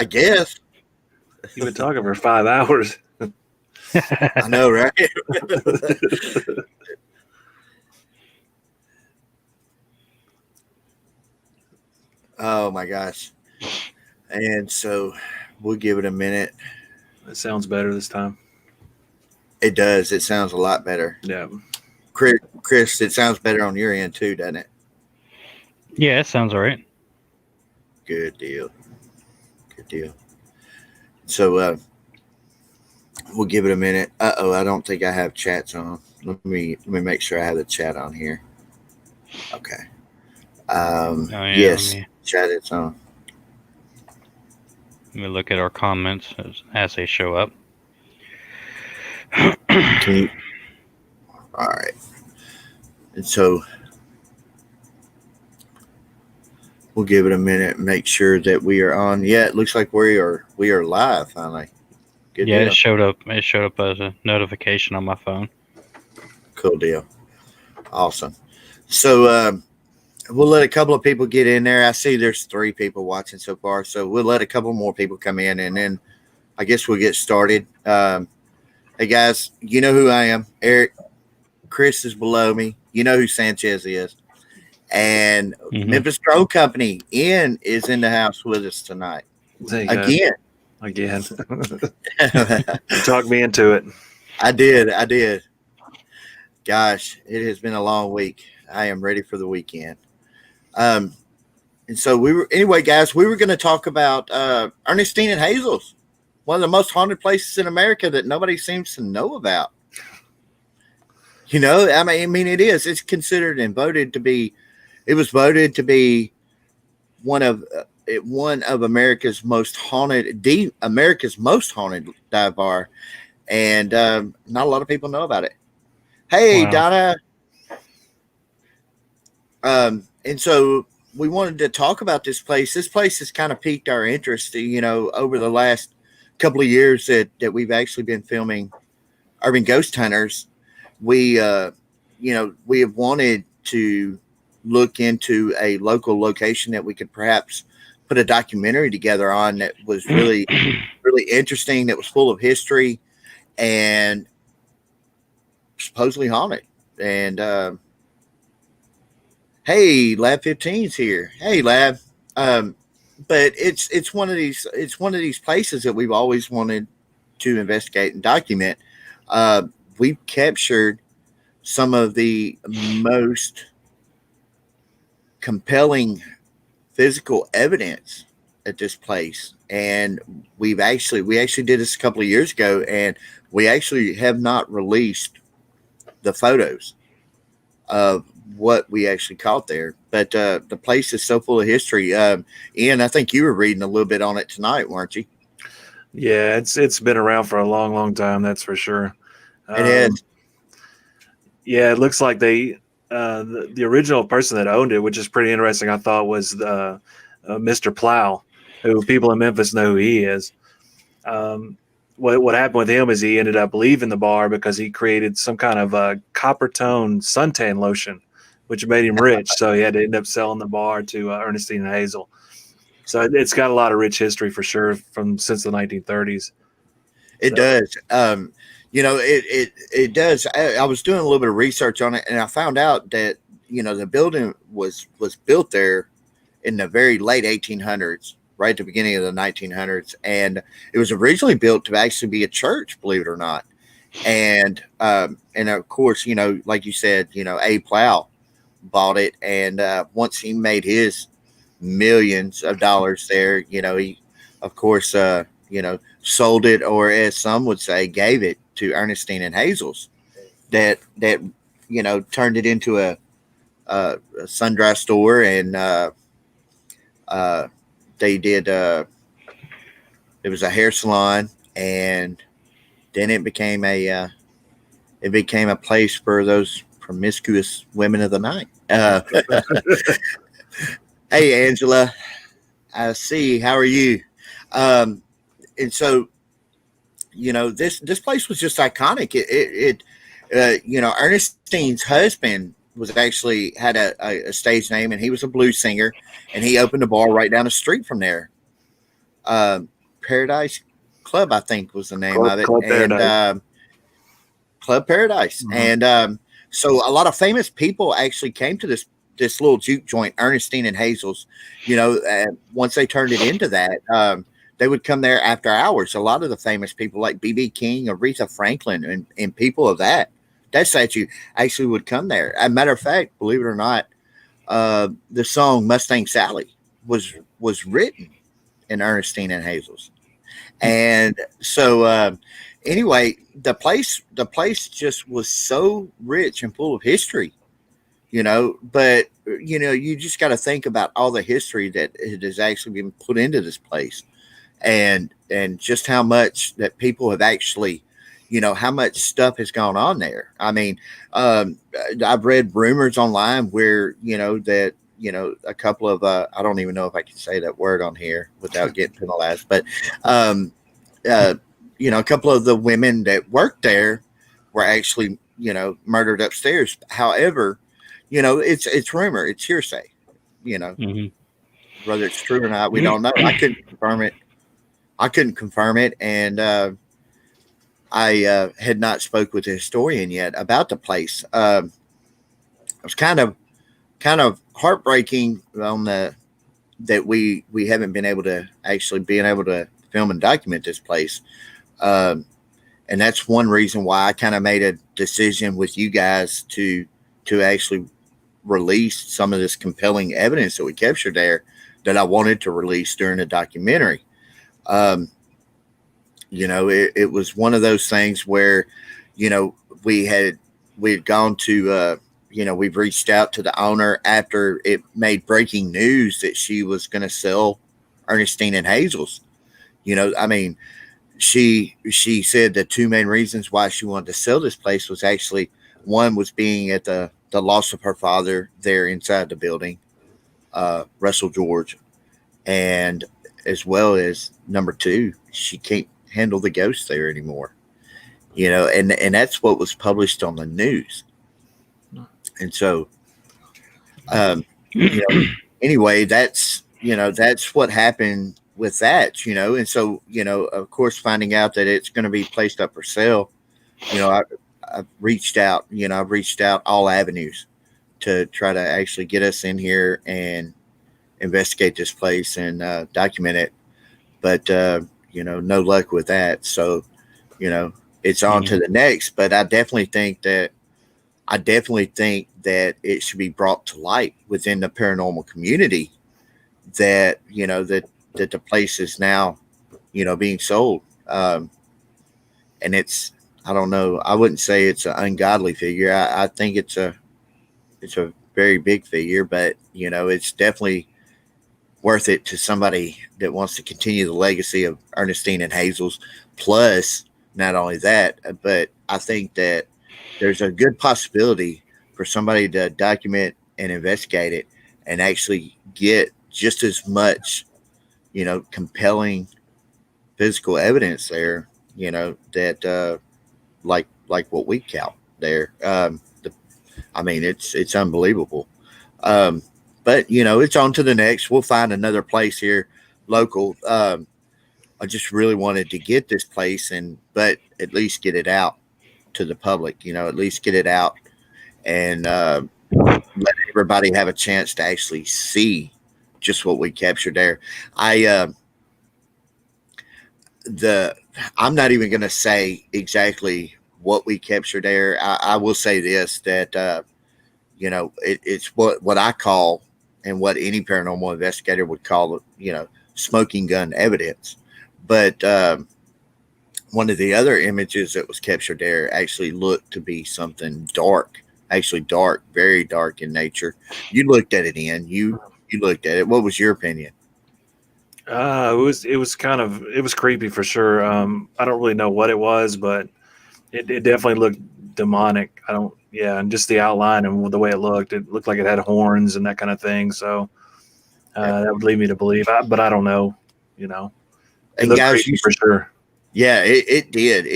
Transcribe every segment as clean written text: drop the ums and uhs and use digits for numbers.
I guess. You've been talking for 5 hours. I know, right? Oh my gosh. And so we'll give it a minute. It sounds better this time. It does. It sounds a lot better. Yeah. Chris, it sounds better on your end too, doesn't it? Yeah, it sounds all right. Good deal. Good deal. So we'll give it a minute. I don't think I have chats on. Let me make sure I have the chat on here. Okay. Oh, yeah, Yes, chat it's on. Let me look at our comments as they show up. Can you? All right. And so we'll give it a minute and make sure that we are on. Yeah, it looks like we are live finally. Good deal. It showed up. It showed up as a notification on my phone. Cool deal. Awesome. So we'll let a couple of people get in there. I see there's 3 people watching so far, so we'll let a couple more people come in, and then I guess we'll get started. Hey guys, you know who I am. Eric. Chris is below me. You know who Sanchez is. And Memphis Drone Company, Ian, is in the house with us tonight. Again. You talked me into it. I did. Gosh, it has been a long week. I am ready for the weekend. And so anyway, guys, we were going to talk about Earnestine Hazels, one of the most haunted places in America that nobody seems to know about. You know, I mean, it is. It's considered and voted to be. It was voted to be one of America's most haunted dive bar, and not a lot of people know about it. Hey, wow. Donna. And so we wanted to talk about this place. This place has kind of piqued our interest, you know, over the last couple of years that we've actually been filming Urban Ghost Hunters. We have wanted to look into a local location that we could perhaps put a documentary together on that was really, really interesting, that was full of history and supposedly haunted. And hey, Lab 15's here. Hey, Lab. But it's one of these places that we've always wanted to investigate and document. We've captured some of the most compelling physical evidence at this place, and we actually did this a couple of years ago, and we actually have not released the photos of what we actually caught there. But the place is so full of history. Ian, I think you were reading a little bit on it tonight, weren't you? Yeah, it's been around for a long, long time. That's for sure. It is. Yeah, it looks like the original person that owned it, which is pretty interesting, I thought, was Mr. Plow, who people in Memphis know who he is. What happened with him is he ended up leaving the bar because he created some kind of copper tone suntan lotion, which made him rich. So he had to end up selling the bar to Earnestine Hazel. So it's got a lot of rich history for sure since the 1930s. It does. You know, it does. I was doing a little bit of research on it, and I found out that, you know, the building was built there in the very late 1800s, right at the beginning of the 1900s, and it was originally built to actually be a church, believe it or not. And of course, you know, like you said, you know, A. Plow bought it, and once he made his millions of dollars there, you know, he, of course, you know, sold it, or as some would say, gave it to Earnestine and Hazels, that you know, turned it into a sun-dry store, and they did. It was a hair salon, and then it became a place for those promiscuous women of the night. Hey, Angela, I see. How are you? And so, you know, this place was just iconic. You know, Ernestine's husband was actually had a stage name, and he was a blues singer, and he opened a bar right down the street from there. Paradise Club, I think was the name of it, Club and Paradise. Club Paradise. Mhm. And so a lot of famous people actually came to this little juke joint, Ernestine and Hazels. Once they turned it into that, they would come there after hours. A lot of the famous people like B.B. King, Aretha Franklin, and people of that statue actually would come there. As a matter of fact, believe it or not, the song Mustang Sally was written in Ernestine and Hazels. And so anyway, the place just was so rich and full of history, but you just got to think about all the history that has actually been put into this place, and just how much that people have actually, how much stuff has gone on there. I mean, I've read rumors online where that a couple of I don't even know if I can say that word on here without getting penalized, but um, uh, a couple of the women that worked there were actually murdered upstairs. However, it's rumor, it's hearsay. You know, Hmm. whether it's true or not, we don't know. I couldn't confirm it, and I had not spoke with a historian yet about the place. It was kind of heartbreaking on the that we haven't been able to actually being able to film and document this place. Um, and that's one reason why I kind of made a decision with you guys to actually release some of this compelling evidence that we captured there that I wanted to release during the documentary. Um, it was one of those things where, you know, we had we had gone to, we've reached out to the owner after it made breaking news that she was going to sell Ernestine and Hazel's. I mean, she said the two main reasons why she wanted to sell this place was actually one was being at the loss of her father there inside the building, Russell George, and as well as number two, she can't handle the ghosts there anymore. And that's what was published on the news. And so, um, you know, anyway, that's what happened with that. And so of course, finding out that it's going to be placed up for sale, you know, I, I've reached out. I've reached out all avenues to try to actually get us in here and investigate this place and document it. But no luck with that. So, you know, it's on to Hmm. the next. But I definitely think that it should be brought to light within the paranormal community that that the place is now being sold. And it's I don't know. I wouldn't say it's an ungodly figure. I think it's a very big figure, but it's definitely worth it to somebody that wants to continue the legacy of Ernestine and Hazel's. Plus, not only that, but I think that there's a good possibility for somebody to document and investigate it and actually get just as much, compelling physical evidence there, that like what we count there. I mean, it's unbelievable. Um, but it's on to the next. We'll find another place here, local. I just really wanted to get this place, but at least get it out to the public. At least get it out and let everybody have a chance to actually see just what we captured there. I the I'm not even going to say exactly what we captured there. I will say this that it's what I call and what any paranormal investigator would call smoking gun evidence. But one of the other images that was captured there actually looked to be something dark, actually dark, very dark in nature. You looked at it, you looked at it. What was your opinion? It was creepy for sure. I don't really know what it was, but it definitely looked demonic. I don't, yeah, and just the outline and the way it looked like it had horns and that kind of thing. So Yeah. that would lead me to believe, but I don't know. It And looked guys, creepy for sure. yeah, it did.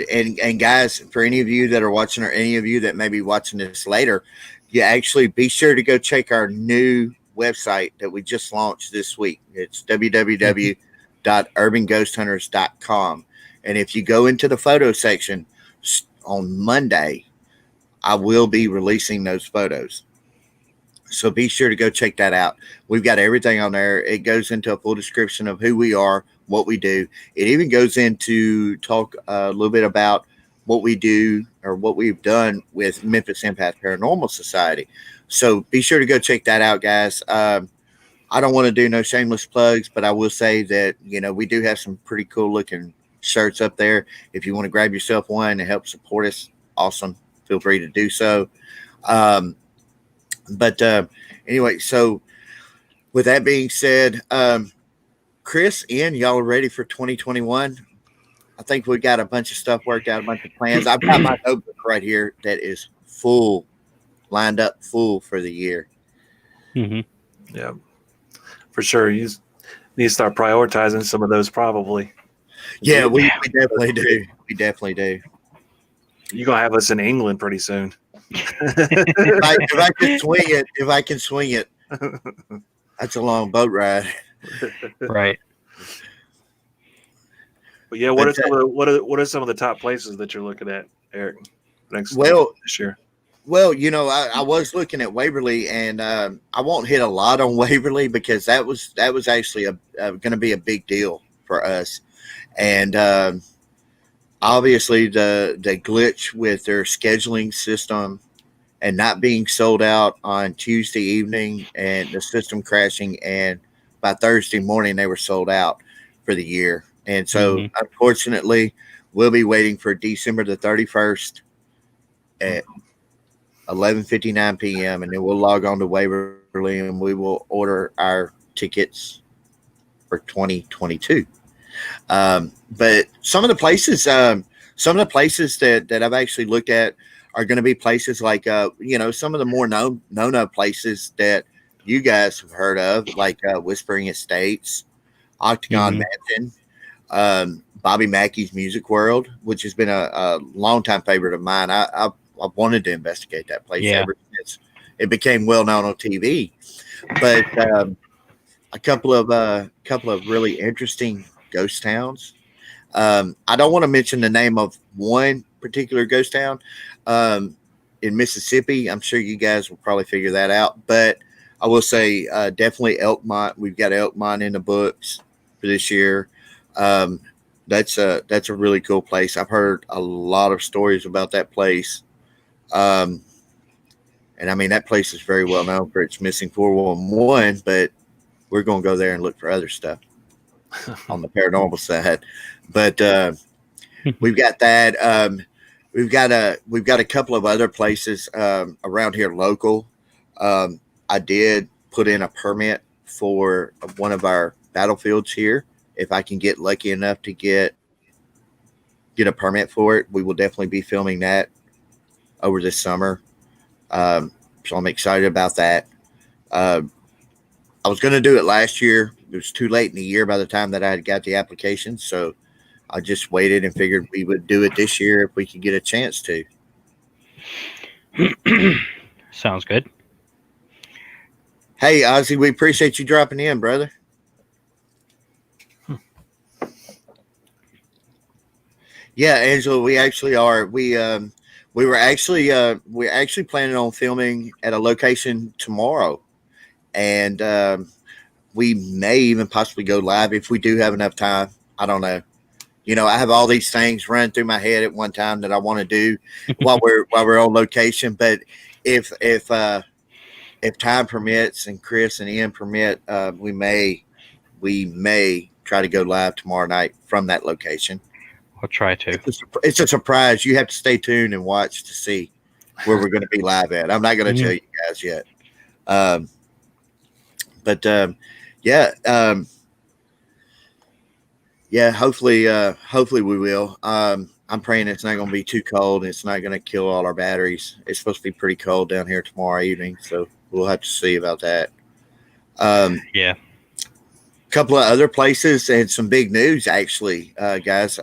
And guys, for any of you that are watching or any of you that may be watching this later, you actually be sure to go check our new website that we just launched this week. It's www.urbanghosthunters.com. And if you go into the photo section on Monday, I will be releasing those photos. So be sure to go check that out. We've got everything on there. It goes into a full description of who we are, what we do. It even goes into talk a little bit about what we do or what we've done with Memphis Impact Paranormal Society. So be sure to go check that out, guys. I don't want to do no shameless plugs, but I will say that, we do have some pretty cool looking shirts up there. If you want to grab yourself one and help support us, awesome. Feel free to do so. But anyway, so with that being said, Chris, Ian, y'all are ready for 2021? I think we got a bunch of stuff worked out, a bunch of plans. I've got my notebook right here that is full, lined up full for the year. Mm-hmm. Yeah, for sure. You need to start prioritizing some of those probably. Yeah, we definitely do. We definitely do. You're going to have us in England pretty soon. If I can swing it, that's a long boat ride. Right. But yeah, what are some of the top places that you're looking at, Eric? This year. Well, I was looking at Waverly, and I won't hit a lot on Waverly because that was actually going to be a big deal for us, and obviously the glitch with their scheduling system and not being sold out on Tuesday evening and the system crashing, and by Thursday morning they were sold out for the year. And so unfortunately we'll be waiting for December the 31st at 11:59 p.m. and then we'll log on to Waverly and we will order our tickets for 2022. But some of the places that I've actually looked at are going to be places like, some of the more known places that you guys have heard of, like Whispering Estates, Octagon Mansion, Bobby Mackey's Music World, which has been a longtime favorite of mine. I've wanted to investigate that place ever since it became well known on TV. But a couple of really interesting ghost towns. I don't want to mention the name of one particular ghost town in Mississippi. I'm sure you guys will probably figure that out. But I will say definitely Elkmont. We've got Elkmont in the books for this year. That's a really cool place. I've heard a lot of stories about that place. And I mean, that place is very well known for its missing 411, but we're going to go there and look for other stuff on the paranormal side. But we've got that. We've got a couple of other places around here local. I did put in a permit for one of our battlefields here. If I can get lucky enough to get a permit for it, we will definitely be filming that over this summer. So I'm excited about that. I was going to do it last year. It was too late in the year by the time that I had got the application. So I just waited and figured we would do it this year if we could get a chance to. Sounds good. Hey, Ozzy, we appreciate you dropping in, brother. Yeah, Angela, we actually are. We're actually planning on filming at a location tomorrow, and we may even possibly go live if we do have enough time. I don't know. I have all these things running through my head at one time that I want to do while we're on location. But if time permits and Chris and Ian permit, we may try to go live tomorrow night from that location. I'll try to. It's a surprise. You have to stay tuned and watch to see where we're going to be live at. I'm not going to tell you guys yet. Yeah, hopefully we will. I'm praying it's not going to be too cold. And it's not going to kill all our batteries. It's supposed to be pretty cold down here tomorrow evening, so we'll have to see about that. Yeah. A couple of other places and some big news, actually, guys.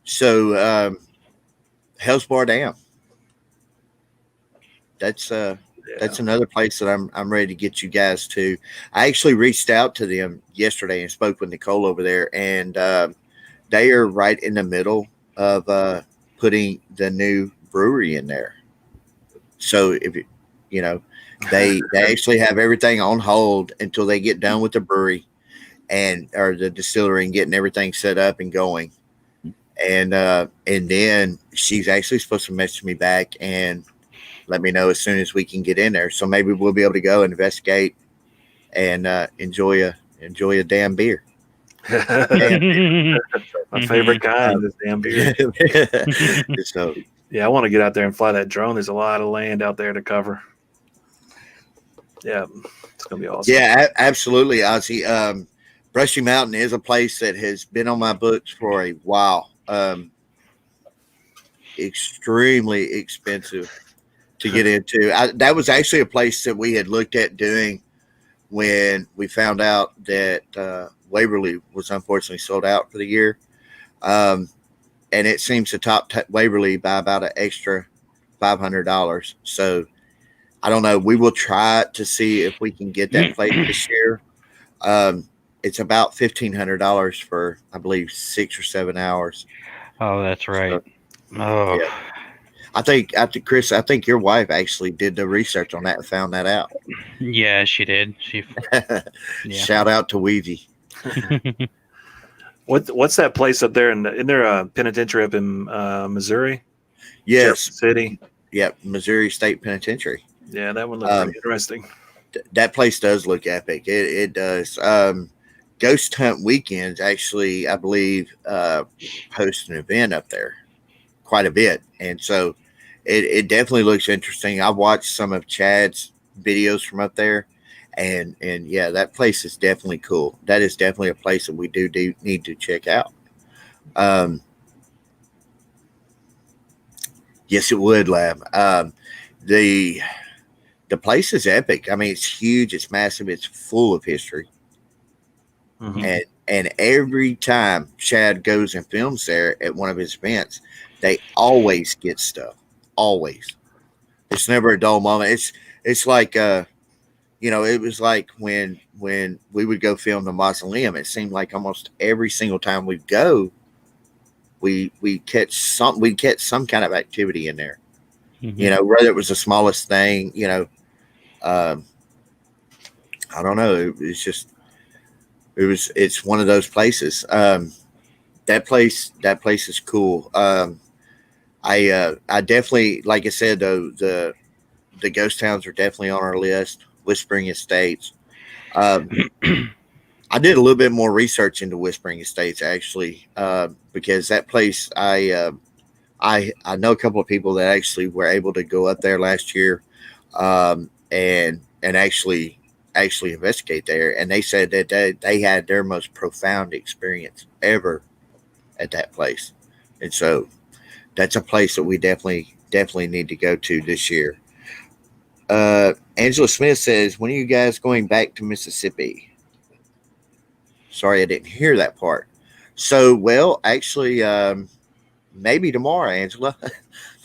So Hell's Bar Dam. That's that's another place that I'm ready to get you guys to. I actually reached out to them yesterday and spoke with Nicole over there, and they are right in the middle of putting the new brewery in there. So if you know, they actually have everything on hold until they get done with the brewery or the distillery and getting everything set up and going. And then she's actually supposed to message me back and let me know as soon as we can get in there. So maybe we'll be able to go investigate and enjoy a damn beer. My favorite kind is damn beer. So yeah, I want to get out there and fly that drone. There's a lot of land out there to cover. Yeah, it's gonna be awesome. Yeah, absolutely, Ozzy. Brushy Mountain is a place that has been on my books for a while. Extremely expensive to get into. That was actually a place that we had looked at doing when we found out that Waverly was unfortunately sold out for the year. And it seems to top Waverly by about an extra $500. So I don't know. We will try to see if we can get that place this year. It's about $1,500 for, I believe, 6 or 7 hours. Oh, that's right. So, yeah. I think Chris, I think your wife actually did the research on that and found that out. Yeah, she did. Shout out to Weezy. What's that place up there? In there a penitentiary up in Missouri? Yes, Jefferson City. Yep, Missouri State Penitentiary. Yeah, that one looks pretty interesting. That place does look epic. It does. Ghost Hunt Weekends actually, I believe, host an event up there quite a bit, and so it definitely looks interesting. I watched some of Chad's videos from up there, and yeah, that place is definitely cool. That is definitely a place that we do need to check out. Yes, it would, Lab. The place is epic. I mean, it's huge. It's massive. It's full of history. Mm-hmm. And every time Chad goes and films there at one of his events, they always get stuff. Always. It's never a dull moment. It's like it was like when we would go film the Mausoleum. It seemed like almost every single time we go, we catch some kind of activity in there. Mm-hmm. Whether it was the smallest thing, I don't know. It's one of those places. That place is cool. I definitely, like I said, though, the ghost towns are definitely on our list. Whispering Estates. I did a little bit more research into Whispering Estates actually, because that place I know a couple of people that actually were able to go up there last year, and actually investigate there, and they said that they had their most profound experience ever at that place, and so that's a place that we definitely need to go to this year. Angela Smith says, when are you guys going back to Mississippi? Sorry, I didn't hear that part. So, well, actually, maybe tomorrow, Angela.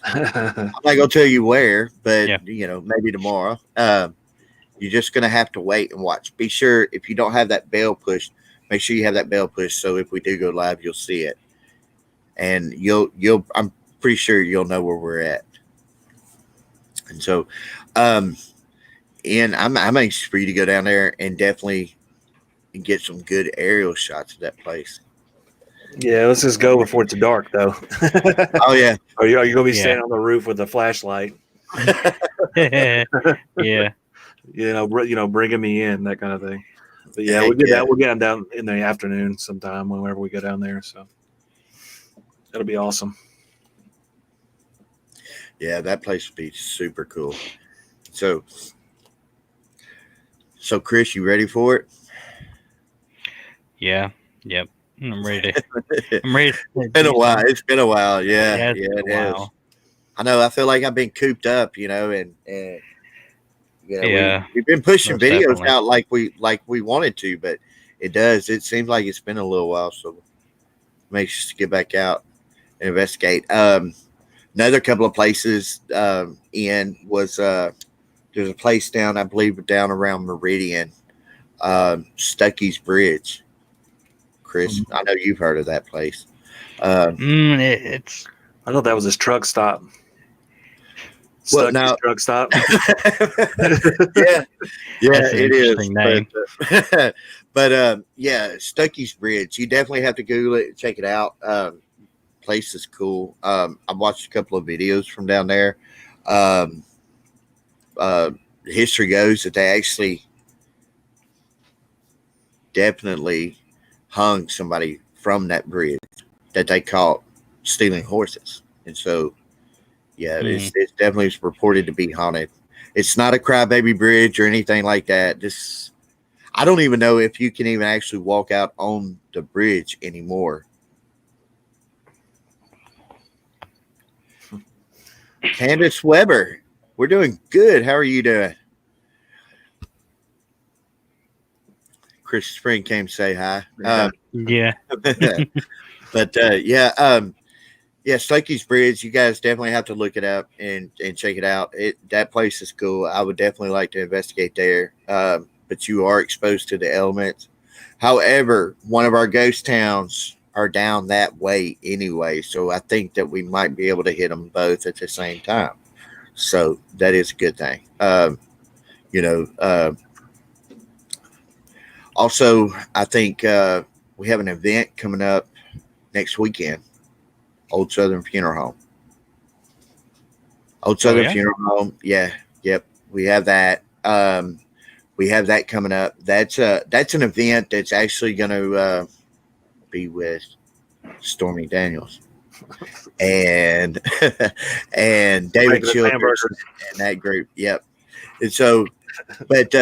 I'm not going to tell you where, but, maybe tomorrow. You're just going to have to wait and watch. Be sure, if you don't have that bell pushed, make sure you have that bell pushed. So if we do go live, you'll see it. And I'm pretty sure you'll know where we're at. And so, and I'm anxious for you to go down there and definitely get some good aerial shots of that place. Yeah, let's just go before it's dark, though. Oh yeah. Are you going to be standing on the roof with a flashlight? Yeah. Bringing me in, that kind of thing. But yeah, we'll get them down in the afternoon sometime whenever we go down there. So that'll be awesome. Yeah, that place would be super cool. So Chris, you ready for it? Yeah. Yep. I'm ready. It's been a while. Yeah, it is. I know. I feel like I've been cooped up, and we've been pushing videos out like we wanted to, but it seems like it's been a little while, so makes us get back out and investigate. Another couple of places Ian was there's a place down, I believe, down around Meridian, Stuckies Bridge. Chris, I know you've heard of that place. It's I thought that was his truck stop. Well, Stuckies now, truck stop. yeah, that's an it is. interesting name. But yeah, Stuckies Bridge. You definitely have to Google it, check it out. Place is cool. I've watched a couple of videos from down there. Um, History goes that they actually definitely hung somebody from that bridge that they caught stealing horses, and so yeah, it's definitely reported to be haunted. It's not a crybaby bridge or anything like that. This I don't even know if you can even actually walk out on the bridge anymore. Candace Weber, we're doing good. How are you doing? Chris Spring came to say hi. Yeah. But yeah, Stuckey's Bridge. You guys definitely have to look it up and check it out. That place is cool. I would definitely like to investigate there. But you are exposed to the elements. However, one of our ghost towns are down that way anyway, so I think that we might be able to hit them both at the same time. So that is a good thing. You know, also, I think we have an event coming up next weekend. Old Southern Funeral Home. Old Southern Funeral Home. Yeah. Yep. We have that. We have that coming up. That's an event that's actually going to be with Stormy Daniels and and David Childers and that group. Yep. And so, but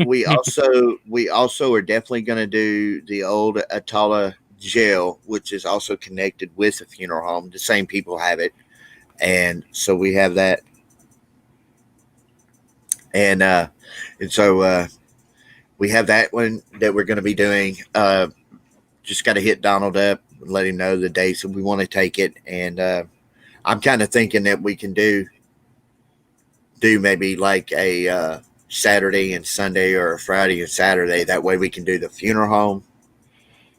we also are definitely going to do the old Atala Jail, which is also connected with the funeral home. The same people have it, and so we have that, and so we have that one that we're going to be doing. Just got to hit Donald up and let him know the dates that we want to take it, and I'm kind of thinking that we can do maybe like a Saturday and Sunday or a Friday and Saturday. That way we can do the funeral home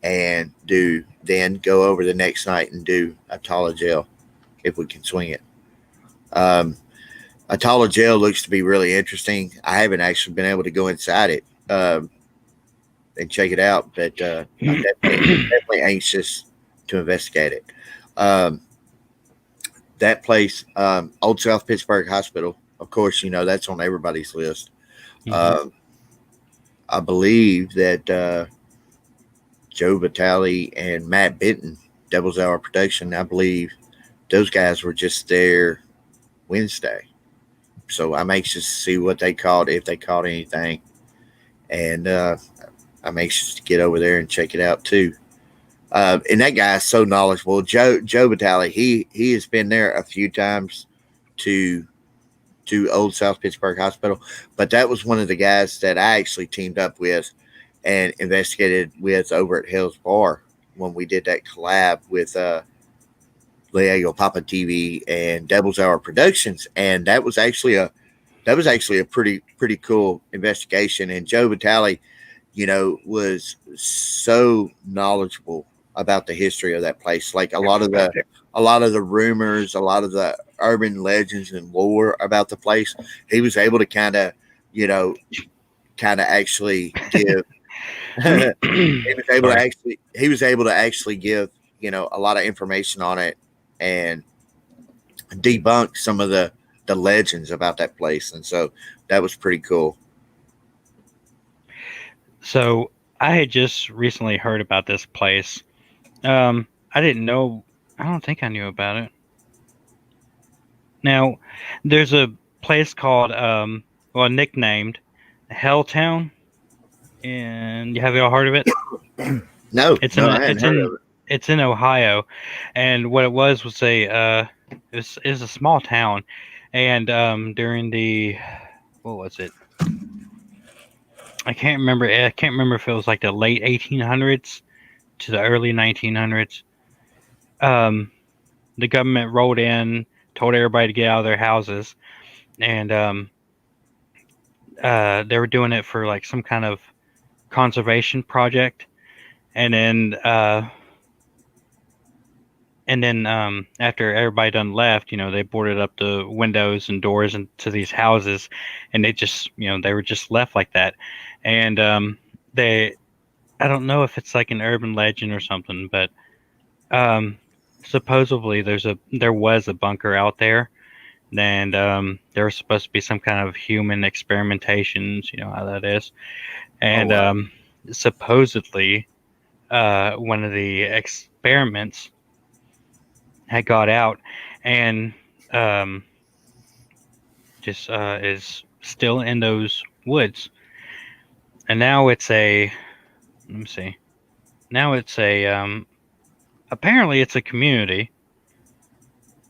and then go over the next night and do Atala Jail if we can swing it. Atala Jail looks to be really interesting. I haven't actually been able to go inside it and check it out, but I'm definitely anxious to investigate it. That place, Old South Pittsburgh Hospital, of course, that's on everybody's list. Mm-hmm. I believe that Joe Vitale and Matt Benton, Devil's Hour Production, I believe those guys were just there Wednesday. So I'm anxious to see what they caught, if they caught anything. And I'm anxious to get over there and check it out too. And that guy is so knowledgeable. Joe Vitale, he has been there a few times to Old South Pittsburgh Hospital, but that was one of the guys that I actually teamed up with and investigated with over at Hell's Bar when we did that collab with Leago Papa TV and Devil's Hour Productions, and that was actually a pretty cool investigation. And Joe Vitale, was so knowledgeable about the history of that place. Like a lot of the rumors, a lot of the urban legends and lore about the place, he was able to kind of actually give. He was able to actually give a lot of information on it and debunk some of the legends about that place, and so that was pretty cool. So I had just recently heard about this place. I didn't know. I don't think I knew about it. Now, there's a place called, nicknamed Helltown, and have y'all heard of it? No, I hadn't heard of it. It's in Ohio, and what it was it was a small town, and during the, what was it? I can't remember if it was like the late 1800s to the early 1900s. The government rolled in, told everybody to get out of their houses, and they were doing it for like some kind of conservation project, and then after everybody done left, they boarded up the windows and doors into these houses, and they just they were just left like that. And they I don't know if it's like an urban legend or something, but um supposedly there was a bunker out there, and there was supposed to be some kind of human experimentations, how that is. Oh And wow. supposedly one of the experiments had got out, and um, just is still in those woods. And now it's a let me see. Now it's a apparently it's a community.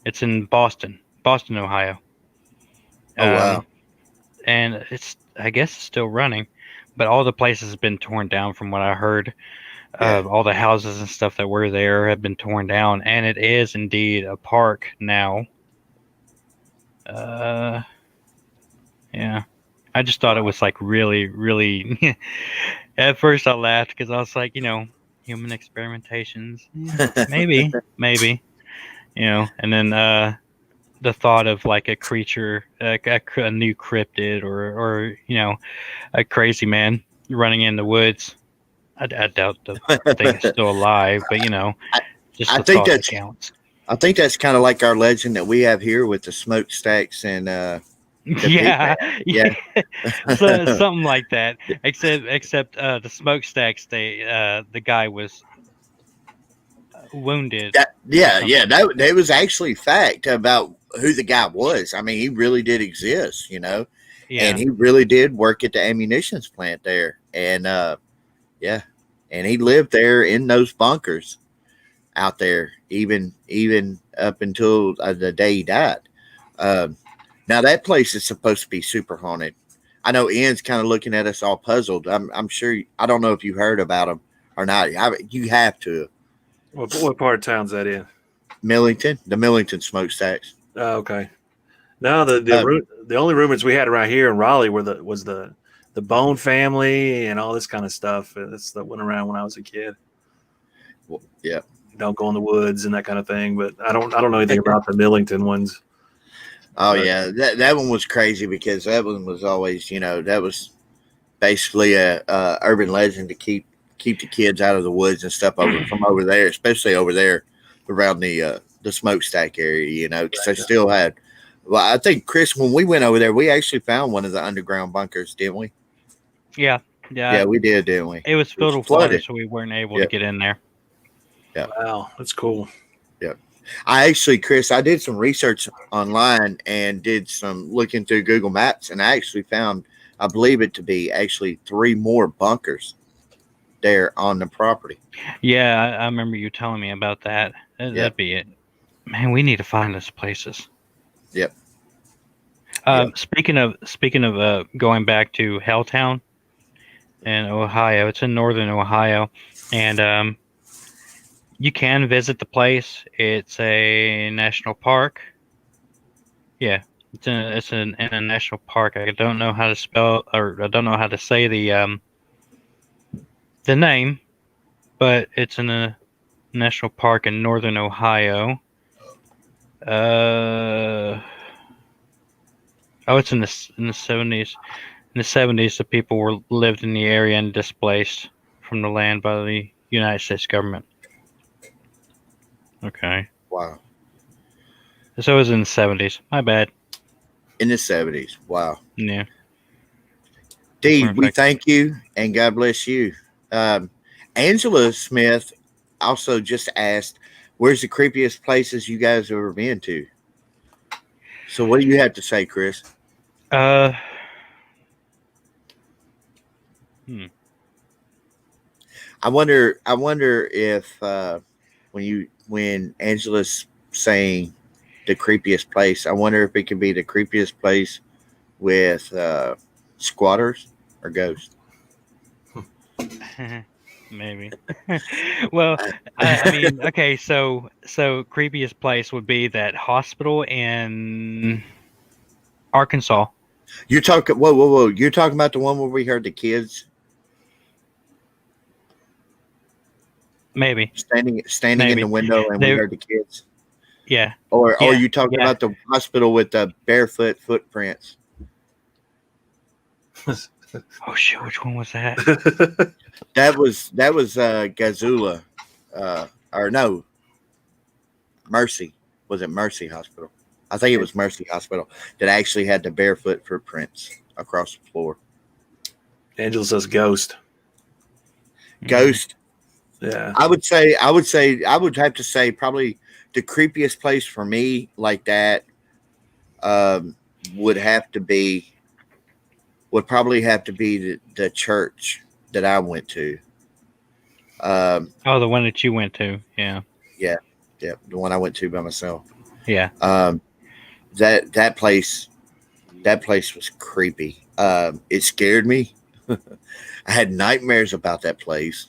It's in Boston, Ohio. Oh wow. Um, and it's I guess it's still running, but all the places have been torn down from what I heard. Yeah. All the houses and stuff that were there have been torn down, and it is indeed a park now. Uh, yeah. I just thought it was like really, really. At first, I laughed because I was like, human experimentations, maybe, and then the thought of like a creature, a new cryptid, or a crazy man running in the woods. I doubt the thing is still alive, but I, just I the think thought that that's counts. I think that's kind of like our legend that we have here with the smokestacks and the pig man. Yeah, Yeah. yeah, so something like that. Except the smokestacks, the guy was wounded or Yeah, something. that was actually fact about who the guy was. I mean, he really did exist, and Yeah, he really did work at the ammunitions plant there. And yeah, and he lived there in those bunkers out there, even up until the day he died. Um, Now that place is supposed to be super haunted. I know Ian's kind of looking at us all puzzled. I'm sure. I don't know if you heard about him or not. You have to. What part of town's that in? Millington, the Millington smokestacks. Oh, okay. No, Uh, the only rumors we had around here in Raleigh was the Bone family and all this kind of stuff. That's that went around when I was a kid. yeah. Don't go in the woods and that kind of thing. But I don't know anything about the Millington ones. Oh But yeah, that one was crazy because that one was always, that was basically a urban legend to keep the kids out of the woods and stuff from over there, especially over there around the smokestack area, because they still had. Well, I think Chris, when we went over there, we actually found one of the underground bunkers, didn't we? yeah, yeah. Yeah, we did, didn't we? It was It was filled with water, flooded. so we weren't able to Yep, get in there. yep, wow, that's cool. yep. I actually, Chris, I did some research online and did some looking through Google Maps, and I actually found, I believe it to be actually 3 more bunkers there on the property. Yeah, I remember you telling me about that. Yep, That'd be it. Man, we need to find those places. yep, yep. Speaking of going back to Helltown in Ohio, it's in northern Ohio, and you can visit the place. It's a national park. Yeah, in a national park. I don't know how to spell, or I don't know how to say the name, but it's in a national park in northern Ohio. Uh oh, it's in the 70s. In the 70s, the people were lived in the area and displaced from the land by the United States government. Okay, Wow. so it was in the 70s. My bad. In the 70s. Wow. Yeah, that's Dee, where in we fact. thank you and God bless you. Um, Angela Smith also just asked, where's the creepiest places you guys have ever been to? So, what do you have to say, Chris? Uh, hmm. I wonder if when Angela's saying the creepiest place, I wonder if it could be the creepiest place with squatters or ghosts. Maybe. Well, I mean, okay, so creepiest place would be that hospital in Arkansas. You're talking. Whoa! You're talking about the one where we heard the kids Maybe. standing in the Maybe. window, and we They heard the kids. yeah. Or Yeah. you talking Yeah. about the hospital with the barefoot footprints? Oh shit, which one was that? That was Gazula, or no, Mercy. Was it Mercy Hospital? I think it was Mercy Hospital that actually had the barefoot footprints across the floor. Angela says ghost. Ghost. Yeah. I would have to say probably the creepiest place for me like that would probably have to be the church that I went to. Oh, the one that you went to. Yeah. Yeah, the one I went to by myself. Yeah. That place was creepy. It scared me. I had nightmares about that place,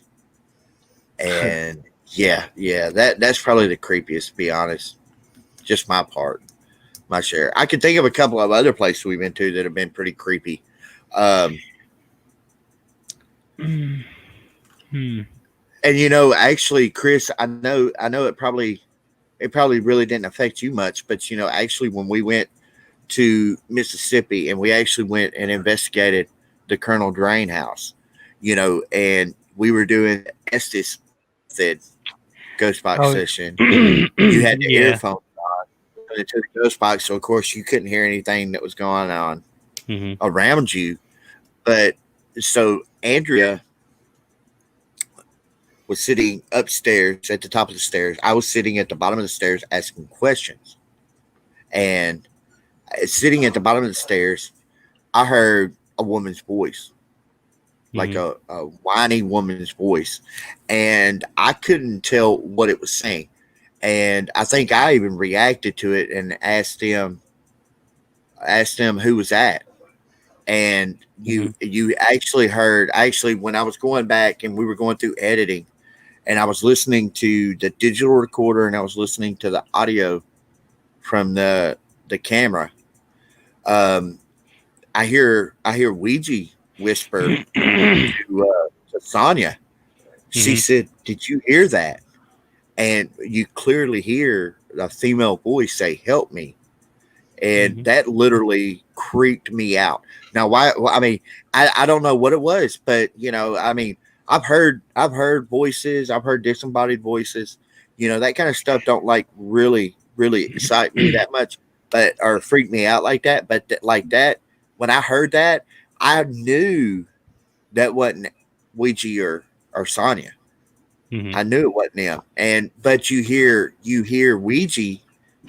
and that's probably the creepiest. To be honest, just my share. I could think of a couple of other places we've been to that have been pretty creepy. Hmm. And actually, Chris, I know it probably really didn't affect you much, but actually, when we went to Mississippi and we actually went and investigated the Colonel Drain house, and we were doing Estes method ghost box session. You had the earphones on into the ghost box, so of course you couldn't hear anything that was going on around you. But so Andrea was sitting upstairs at the top of the stairs. I was sitting at the bottom of the stairs asking questions. And sitting at the bottom of the stairs, I heard a woman's voice, like a whiny woman's voice. And I couldn't tell what it was saying. And I think I even reacted to it and asked them who was that. And you actually heard, when I was going back and we were going through editing, and I was listening to the digital recorder and I was listening to the audio from the camera. I hear Ouija whisper to Sonia. She said, "Did you hear that?" And you clearly hear a female voice say, "Help me." And that literally creeped me out. Now, why? I mean, I don't know what it was, but I mean, I've heard voices, I've heard disembodied voices, that kind of stuff don't like really excite me that much, or freak me out like that. But like that, when I heard that, I knew that wasn't Ouija or Sonia. I knew it wasn't them. But you hear Ouija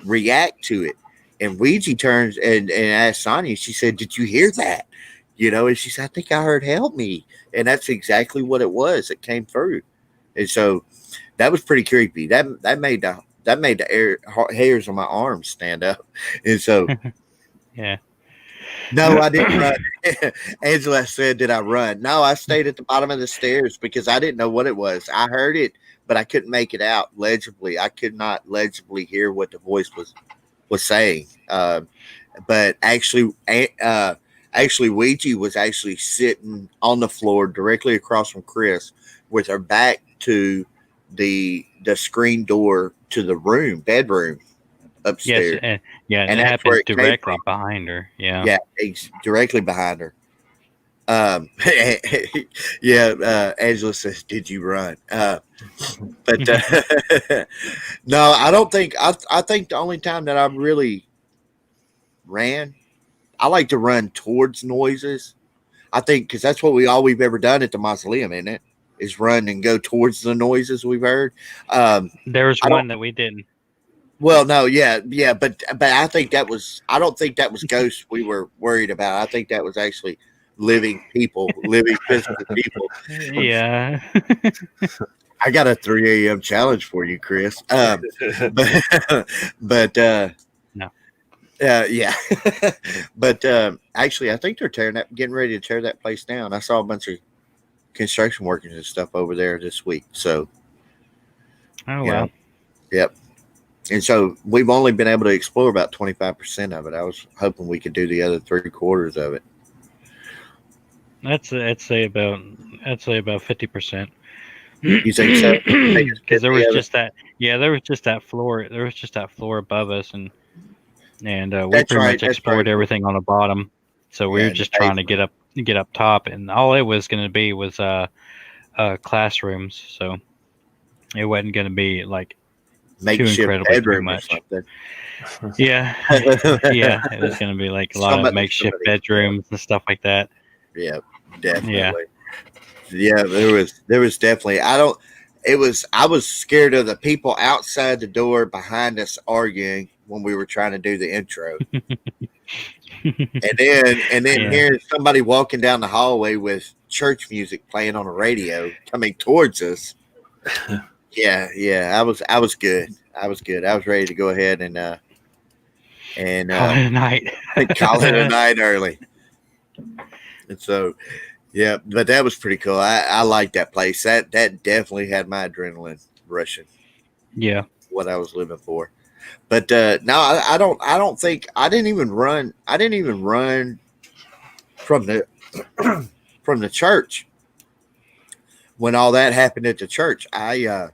react to it. And Ouija turns and asks Sonia, she said, "Did you hear that?" And she said, "I think I heard help me." And that's exactly what it was that came through. And so that was pretty creepy. That made the hairs on my arms stand up. And so Yeah. no, I didn't run. Angela said, "Did I run?" No, I stayed at the bottom of the stairs because I didn't know what it was. I heard it, but I couldn't make it out legibly. I could not legibly hear what the voice was saying. But actually, Ouija was actually sitting on the floor directly across from Chris, with her back to the screen door to the bedroom upstairs. Yes, and it that's happened where it came directly from. behind her. Yeah. Yeah, it's directly behind her. Angela says, "Did you run?" But no, I don't think. I think the only time that I really ran, I like to run towards noises. I think because that's what we've ever done at the Mausoleum, isn't it? Is run and go towards the noises we've heard. There was one that we didn't. Well, no, yeah, but I think that was. I don't think that was ghosts we were worried about. I think that was actually living people, living physical people. Yeah. I got a 3 a.m. challenge for you, Chris. But No. Yeah. But actually, I think they're getting ready to tear that place down. I saw a bunch of construction workers and stuff over there this week. So, Oh well. Yep. And so we've only been able to explore about 25% of it. I was hoping we could do the other 3/4 of it. I'd say about 50%. You think so? Because there was Yeah, just that. Yeah, there was just that floor. There was just that floor above us, and we that's pretty right. much That's right. explored everything on the bottom. So we Yeah, were in the just trying to basement. get up top, and all it was going to be was classrooms. So it wasn't going to be like too Makeshift incredibly too bedroom or much. something. Yeah, yeah, it was going to be like a lot of makeshift somebody. bedrooms and stuff like that. Yeah, Yeah. definitely. Yeah, there was definitely. I was scared of the people outside the door behind us arguing when we were trying to do the intro. And then Yeah. hearing somebody walking down the hallway with church music playing on a radio coming towards us. Yeah, I was good. I was good. I was ready to go ahead and Call it a night. call it a night early. And so, yeah, but that was pretty cool. I liked that place. That definitely had my adrenaline rushing. Yeah. What I was living for. But no, I don't. I don't think I didn't even run. I didn't even run from the from the church when all that happened at the church. I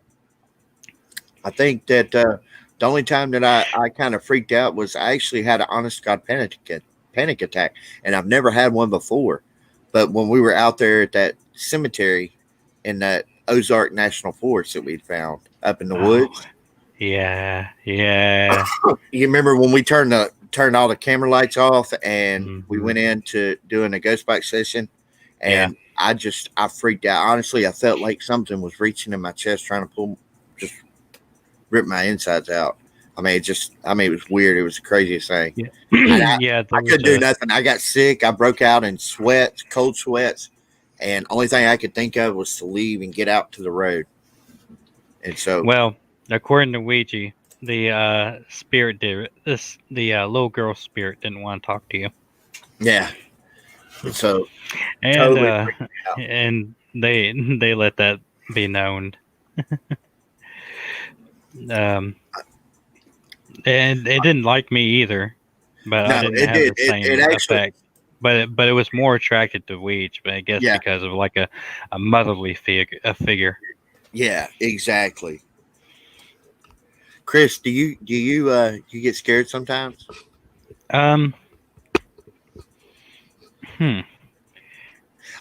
think that the only time that I kind of freaked out was I actually had an honest God panic attack, and I've never had one before. But when we were out there at that cemetery in that Ozark National Forest that we'd found up in the woods, Yeah. Yeah. you remember when we turned all the camera lights off and we Mhm. went into doing a ghost bike session, Yeah. and I freaked out. Honestly, I felt like something was reaching in my chest trying to just rip my insides out. It was weird. It was the craziest thing. Yeah. And Yeah. I couldn't do nothing. I got sick. I broke out in sweats, cold sweats, and only thing I could think of was to leave and get out to the road. And so, Well, according to Ouija, the spirit did this. The little girl spirit didn't want to talk to you, yeah. And so, and totally freaked me out. and they let that be known. And it didn't like me either, but I No, didn't it have did. the same It actually, effect. But it was more attracted to Ouija, but I guess yeah, because of like a motherly figure. yeah, exactly. Chris, you get scared sometimes? Um. Hmm.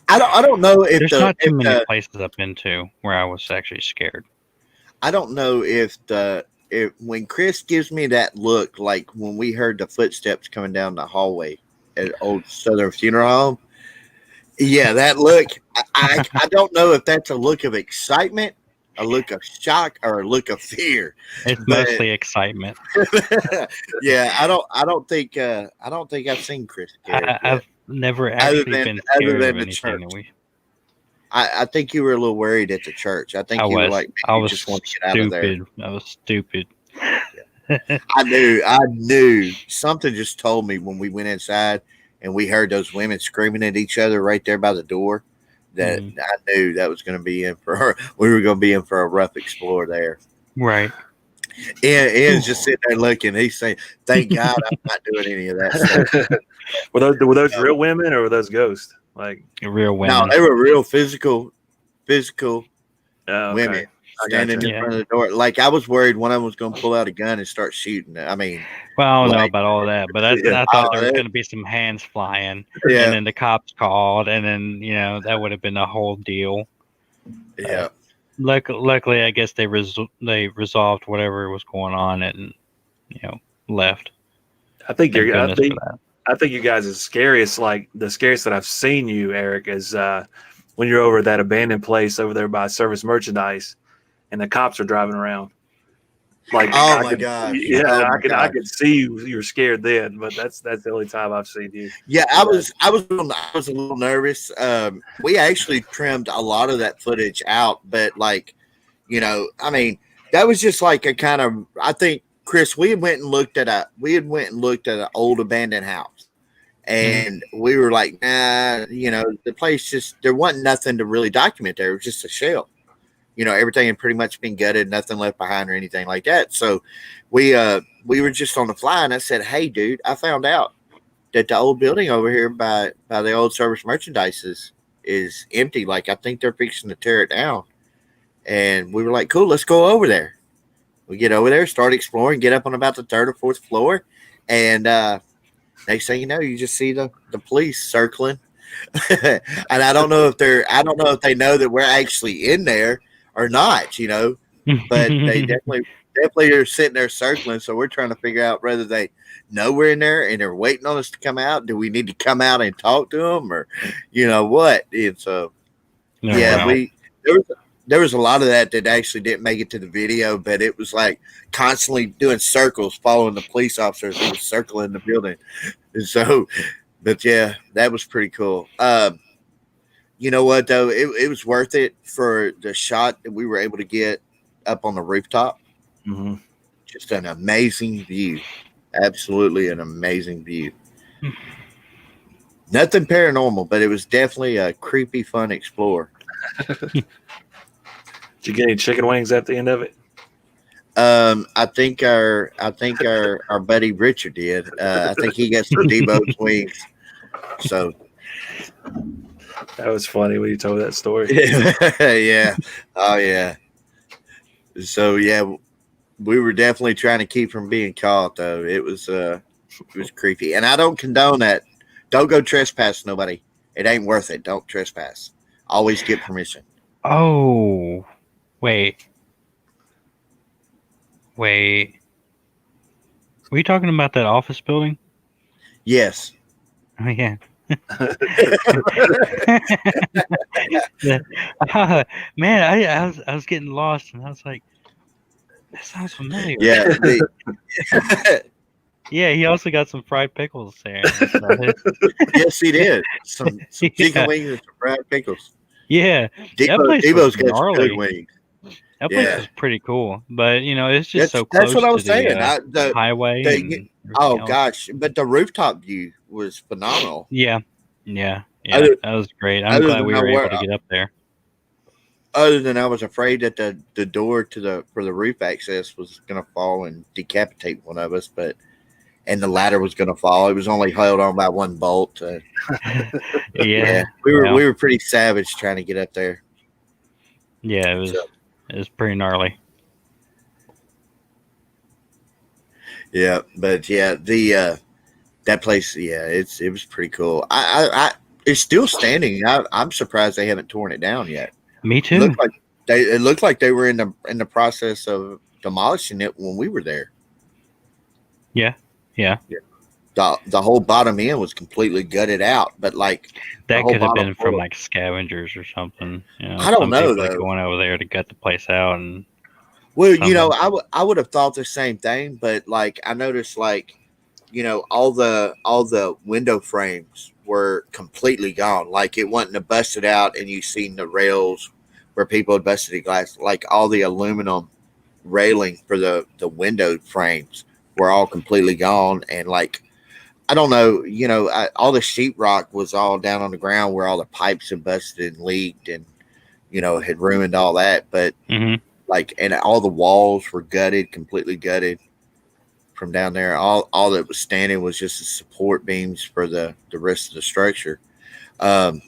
I don't know There's not too many places I've been to where I was actually scared. I don't know if when Chris gives me that look, like when we heard the footsteps coming down the hallway at Old Southern Funeral Home. Yeah, that look. I don't know if that's a look of excitement, a look of shock, or a look of fear. It's But mostly excitement. yeah, I don't think I've seen Chris scared yet. I've never Other actually than been other scared than of the anything church. that we. I think you were a little worried at the church. I think I you were was. like, I you was just want to get out of there. stupid. I was stupid. I knew something just told me when we went inside and we heard those women screaming at each other right there by the door that I knew that was going to be in for her. We were going to be in for a rough explore there. Right. Ian's just sitting there looking. He's saying, "Thank God I'm not doing any of that stuff." were those real women or were those ghosts? Like Real women. No, they were real physical okay. women I standing gotcha. in front of the door. Like I was worried one of them was going to pull out a gun and start shooting. I mean, Well, I don't know like, about all that, but I thought there was going to be some hands flying, yeah, and then the cops called, and then that would have been a whole deal. yeah. Luckily, I guess they resolved whatever was going on and left. I think Thank you're. goodness for that. I think you guys are scariest. Like the scariest that I've seen you, Eric, is when you're over at that abandoned place over there by Service Merchandise, and the cops are driving around. Like, Oh my gosh! yeah, Oh my I gosh. could see you were scared then, but that's the only time I've seen you. Yeah, I was a little nervous. We actually trimmed a lot of that footage out, but like, I mean, that was just like a kind of. I think Chris, we had went and looked at an old abandoned house, and we were like, nah, the place just there wasn't nothing to really document there. It was just a shell, everything had pretty much been gutted, nothing left behind or anything like that. So we were just on the fly, and I said, "Hey, dude, I found out that the old building over here by the old service merchandise is empty. Like I think they're fixing to tear it down." And we were like, "Cool, let's go over there." We get over there, start exploring, get up on about the third or fourth floor, and next thing you know, you just see the police circling. And I don't know if they know that we're actually in there or not, but they definitely are sitting there circling. So we're trying to figure out whether they know we're in there and they're waiting on us to come out. Do we need to come out and talk to them, or what? And so yeah, wow. there was a lot of that actually didn't make it to the video, but it was like constantly doing circles, following the police officers who was circling the building. And so, but yeah, that was pretty cool. You know what though? It was worth it for the shot that we were able to get up on the rooftop. Mm-hmm. Just an amazing view. Absolutely an amazing view. Nothing paranormal, but it was definitely a creepy, fun explore. Did you get any chicken wings at the end of it? I think our buddy Richard did. I think he got some Debo's wings. So That was funny when you told that story. yeah. Oh yeah. So yeah, we were definitely trying to keep from being caught though. It was creepy. And I don't condone that. Don't go trespass nobody. It ain't worth it. Don't trespass. Always get permission. Oh, wait. Were you talking about that office building? Yes. Oh yeah. Man, I was getting lost, and I was like, that sounds familiar. Yeah. Yeah, he also got some fried pickles there. Yes, he did. Some chicken Yeah. wings and some fried pickles. Yeah, Debo's was got some gnarly. good wings. That place Yeah. was pretty cool, but it's just so That's close what I to was saying. the highway. And Oh everything else. gosh, but the rooftop view was phenomenal. Yeah, Other- that was great. I'm other glad than we I were were- able to get up there. Other than I was afraid that the door for the roof access was going to fall and decapitate one of us, and the ladder was going to fall. It was only held on by one bolt. Yeah, we were pretty savage trying to get up there. yeah, it was pretty gnarly. Yeah, but yeah, the that place, yeah, it was pretty cool. I it's still standing. I'm surprised they haven't torn it down yet. Me It too. looked like they were in the process of demolishing it when we were there. Yeah. The whole bottom end was completely gutted out, but like That whole could have bottom been from floor. like scavengers or something. I don't some know, people are though. going over there to gut the place out, and Well, something. I would have thought the same thing, but like I noticed, like all the window frames were completely gone. Like it wasn't busted out, and you seen the rails where people had busted the glass. Like all the aluminum railing for the window frames were all completely gone, and like I don't know, all the sheetrock was all down on the ground where all the pipes had busted and leaked, and had ruined all that. But Mhm. like, and all the walls were gutted, completely gutted from down there. All that was standing was just the support beams for the rest of the structure. But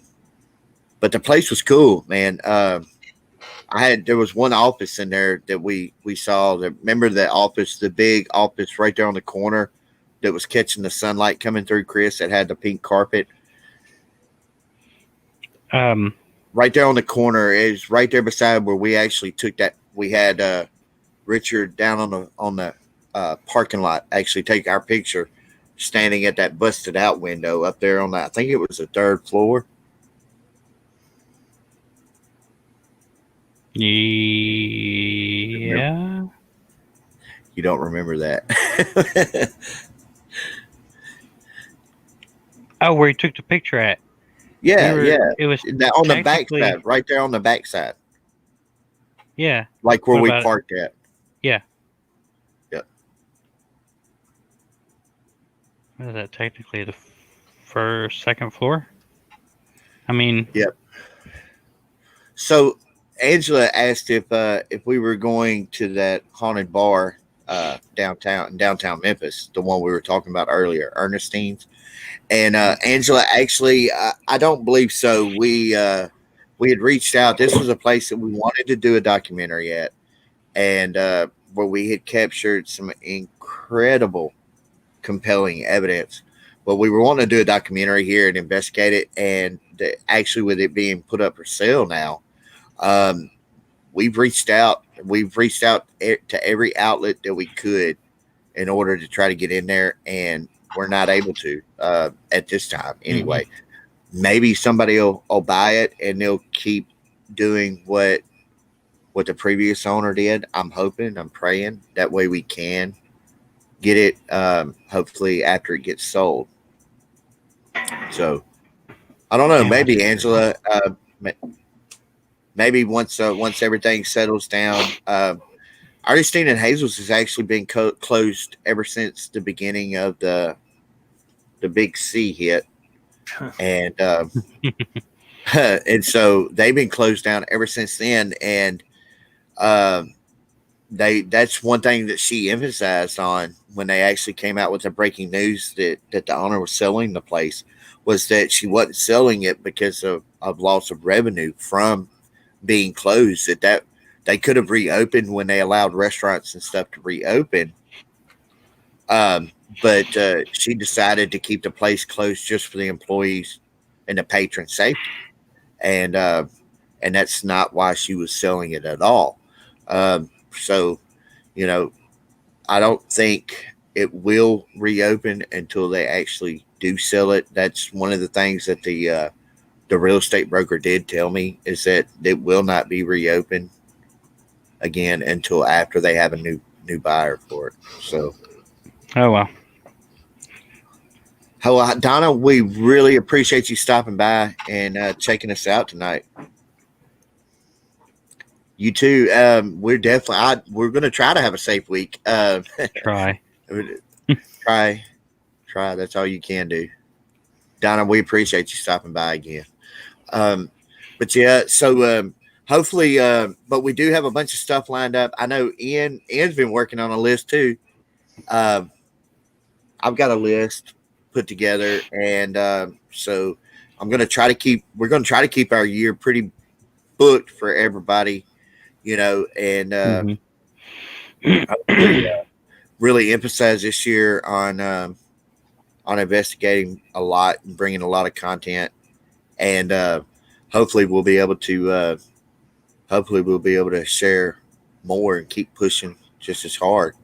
the place was cool, man. There was one office in there that we saw. Remember the office, the big office right there on the corner that was catching the sunlight coming through, Chris, that had the pink carpet. Right there on the corner is right there beside where we actually took that. We had Richard down on the parking lot actually take our picture, standing at that busted out window up there on that. I think it was the third floor. Yeah. You don't remember that? Oh, where he took the picture at? Yeah. It was On the back technically. side, right there on the back side, Yeah. like where What we about it? parked at. Yeah. Yep. What is that? Technically the second floor. I mean. Yep. So Angela asked if we were going to that haunted bar downtown Memphis, the one we were talking about earlier, Ernestine's. And Angela, actually, I don't believe so. We had reached out. This was a place that we wanted to do a documentary at, and where we had captured some incredible, compelling evidence. But we were wanting to do a documentary here and investigate it, and actually, with it being put up for sale now, um, we've reached out. We've reached out to every outlet that we could in order to try to get in there, and we're not able to at this time. Anyway, maybe somebody will buy it and they'll keep doing what the previous owner did. I'm hoping, I'm praying that way we can get it. Hopefully after it gets sold. So I don't know. Yeah. Maybe Angela. Maybe once everything settles down. Earnestine and Hazels has actually been closed ever since the beginning of the big C hit, and and so they've been closed down ever since then. And that's one thing that she emphasized on when they actually came out with the breaking news that the owner was selling the place, was that she wasn't selling it because of loss of revenue from being closed. That they could have reopened when they allowed restaurants and stuff to reopen. But she decided to keep the place closed just for the employees and the patron safety, and that's not why she was selling it at all. So, you know, I don't think it will reopen until they actually do sell it. That's one of the things that the real estate broker did tell me, is that it will not be reopened again until after they have a new buyer for it. So, Oh well. Donna, we really appreciate you stopping by and checking us out tonight. You too. We're definitely. We're going to try to have a safe week. Try. try. That's all you can do. Donna, we appreciate you stopping by again. But yeah, so hopefully, but we do have a bunch of stuff lined up. I know Ian's been working on a list too. I've got a list put together, and so we're going to try to keep our year pretty booked for everybody, and hopefully, really emphasize this year on investigating a lot and bringing a lot of content, and hopefully we'll be able to share more and keep pushing just as hard.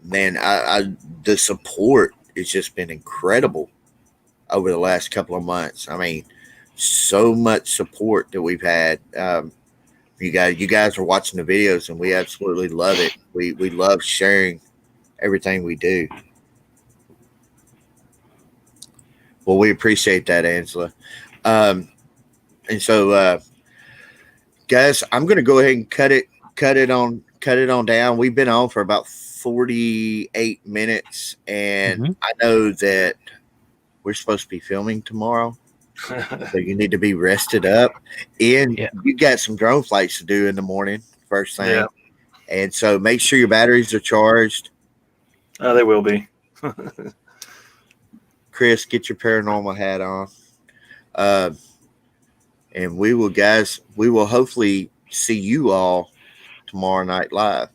Man, the support has just been incredible over the last couple of months. I mean, so much support that we've had. You guys are watching the videos, and we absolutely love it. We love sharing everything we do. Well, we appreciate that, Angela. And so, guys, I'm going to go ahead and cut it on down. We've been on for about 48 minutes, and I know that we're supposed to be filming tomorrow, so you need to be rested up. And you got some drone flights to do in the morning, first thing. Yeah. And so make sure your batteries are charged. They will be. Chris, get your paranormal hat on. And we will hopefully see you all tomorrow night live,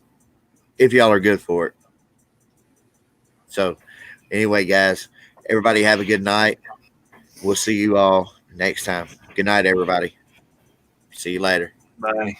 if y'all are good for it. So anyway, guys, everybody have a good night. We'll see you all next time. Good night, everybody. See you later. Bye.